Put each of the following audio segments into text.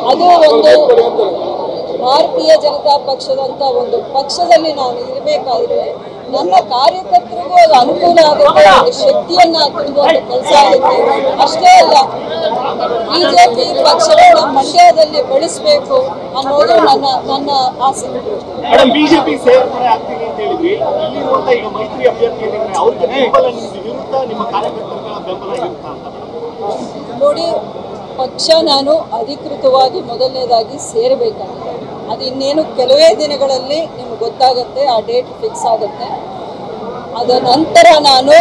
ಅದು ಒಂದು ಭಾರತೀಯ ಜನತಾ ಪಕ್ಷದಂತ ಒಂದು ಪಕ್ಷದಲ್ಲಿ ನಾನು ಇರಬೇಕಾದ್ರೆ ನನ್ನ ಕಾರ್ಯಕರ್ತರಿಗೂ ಅದು ಅನುಕೂಲ ಆಗುತ್ತೆ, ಒಂದು ಶಕ್ತಿಯನ್ನ ತುಂಬುವಂತ ಕೆಲಸ ಆಗುತ್ತೆ. ಅಷ್ಟೇ ಅಲ್ಲ, ಬಿಜೆಪಿ ಪಕ್ಷವನ್ನ ಮಂಡ್ಯದಲ್ಲಿ ಬೆಳೆಸಬೇಕು ಅನ್ನೋದು ನನ್ನ ಆಸೆ. ಬಿಜೆಪಿ ಸೇರ್ಪಡೆ ಆಗ್ತೀನಿ ಅಂತ ಹೇಳಿದ್ರಿ, ಇಲ್ಲಿರುವಂತ ಈಗ ಮೈತ್ರಿ ಅಭ್ಯರ್ಥಿ ಅವ್ರಿಗೆ ಬೆಂಬಲ ಇರುತ್ತಾ, ನಿಮ್ಮ ಕಾರ್ಯಕರ್ತರ ಬೆಂಬಲ ಇರುತ್ತಾ ಅಂತ? ನೋಡಿ, ಪಕ್ಷ ನಾನು ಅಧಿಕೃತವಾಗಿ ಮೊದಲನೇದಾಗಿ ಸೇರಬೇಕಾಗಿದೆ. ಅದು ಇನ್ನೇನು ಕೆಲವೇ ದಿನಗಳಲ್ಲಿ ನಿಮ್ಗೆ ಗೊತ್ತಾಗುತ್ತೆ, ಆ ಡೇಟ್ ಫಿಕ್ಸ್ ಆಗುತ್ತೆ. ಅದ ನಂತರ ನಾನು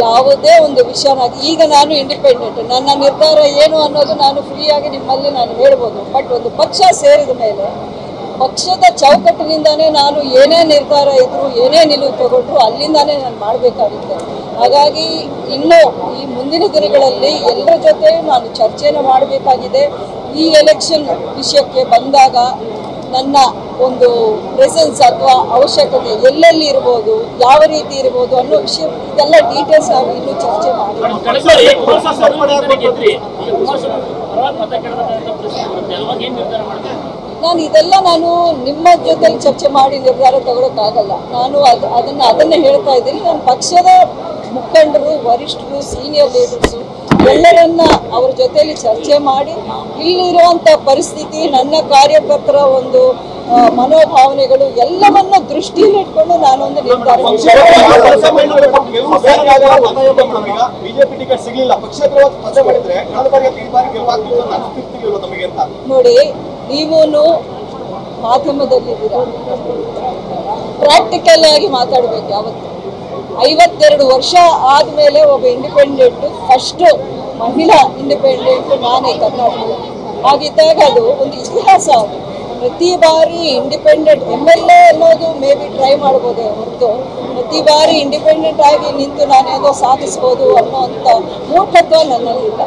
ಯಾವುದೇ ಒಂದು ವಿಷಯನಾಗಿ, ಈಗ ನಾನು ಇಂಡಿಪೆಂಡೆಂಟ್, ನನ್ನ ನಿರ್ಧಾರ ಏನು ಅನ್ನೋದು ನಾನು ಫ್ರೀಯಾಗಿ ನಿಮ್ಮಲ್ಲಿ ನಾನು ಹೇಳ್ಬೋದು. ಬಟ್ ಒಂದು ಪಕ್ಷ ಸೇರಿದ ಮೇಲೆ ಪಕ್ಷದ ಚೌಕಟ್ಟಿನಿಂದಾನೇ ನಾನು ಏನೇ ನಿರ್ಧಾರ ಇದ್ರು, ಏನೇ ನಿಲುವು ತಗೊಂಡ್ರು ಅಲ್ಲಿಂದಾನೇ ನಾನು ಮಾಡಬೇಕಾಗುತ್ತೆ. ಹಾಗಾಗಿ ಇನ್ನು ಈ ಮುಂದಿನ ದಿನಗಳಲ್ಲಿ ಎಲ್ಲರ ಜೊತೆ ನಾನು ಚರ್ಚೆಯನ್ನು ಮಾಡಬೇಕಾಗಿದೆ. ಈ ಎಲೆಕ್ಷನ್ ವಿಷಯಕ್ಕೆ ಬಂದಾಗ ನನ್ನ ಒಂದು ಪ್ರೆಸೆನ್ಸ್ ಅಥವಾ ಅವಶ್ಯಕತೆ ಎಲ್ಲೆಲ್ಲಿ ಇರ್ಬೋದು, ಯಾವ ರೀತಿ ಇರ್ಬೋದು ಅನ್ನೋ ವಿಷಯ, ಇದೆಲ್ಲ ಡೀಟೇಲ್ಸ್ ನಾವು ಇನ್ನೂ ಚರ್ಚೆ ಮಾಡಿ. ನಾನು ನಿಮ್ಮ ಜೊತೆಲಿ ಚರ್ಚೆ ಮಾಡಿ ನಿರ್ಧಾರ ತಗೊಳಕ್ಕಾಗಲ್ಲ. ನಾನು ಅದನ್ನೇ ಹೇಳ್ತಾ ಇದ್ದೀನಿ. ನಾನು ಪಕ್ಷದ ಮುಖಂಡರು, ವರಿಷ್ಠರು, ಸೀನಿಯರ್ ಲೀಡರ್ಸು ಎಲ್ಲರನ್ನ ಅವ್ರ ಜೊತೆಲಿ ಚರ್ಚೆ ಮಾಡಿ ಇಲ್ಲಿರುವಂಥ ಪರಿಸ್ಥಿತಿ, ನನ್ನ ಕಾರ್ಯಕರ್ತರ ಒಂದು ಮನೋಭಾವನೆಗಳು ಎಲ್ಲವನ್ನ ದೃಷ್ಟಿಯಲ್ಲಿ ಇಟ್ಕೊಂಡು ನಾನೊಂದು ನಿರ್ಧಾರ. ನೋಡಿ, ನೀವು ಮಾಧ್ಯಮದಲ್ಲಿದ್ದೀರಾ, ಪ್ರಾಕ್ಟಿಕಲ್ ಆಗಿ ಮಾತಾಡಬೇಕು. ಯಾವತ್ತು 52 ವರ್ಷ ಆದಮೇಲೆ ಒಬ್ಬ ಇಂಡಿಪೆಂಡೆಂಟ್, ಫಸ್ಟ್ ಮಹಿಳಾ ಇಂಡಿಪೆಂಡೆಂಟ್ ನಾನೇ ಕರ್ನಾಟಕ. ಹಾಗಿದ್ದಾಗ ಅದು ಒಂದು ಇತಿಹಾಸ. ಅದು ಪ್ರತಿ ಬಾರಿ ಇಂಡಿಪೆಂಡೆಂಟ್ MLA ಅನ್ನೋದು ಮೇ ಬಿ ಟ್ರೈ ಮಾಡ್ಬೋದೇ ಹೊರತು ಪ್ರತಿ ಬಾರಿ ಇಂಡಿಪೆಂಡೆಂಟ್ ಆಗಿ ನಿಂತು ನಾನೇನೋ ಸಾಧಿಸ್ಬೋದು ಅನ್ನೋ ಅಂಥ ಮೂರ್ಖತ್ವ ನನ್ನಲ್ಲಿಲ್ಲ.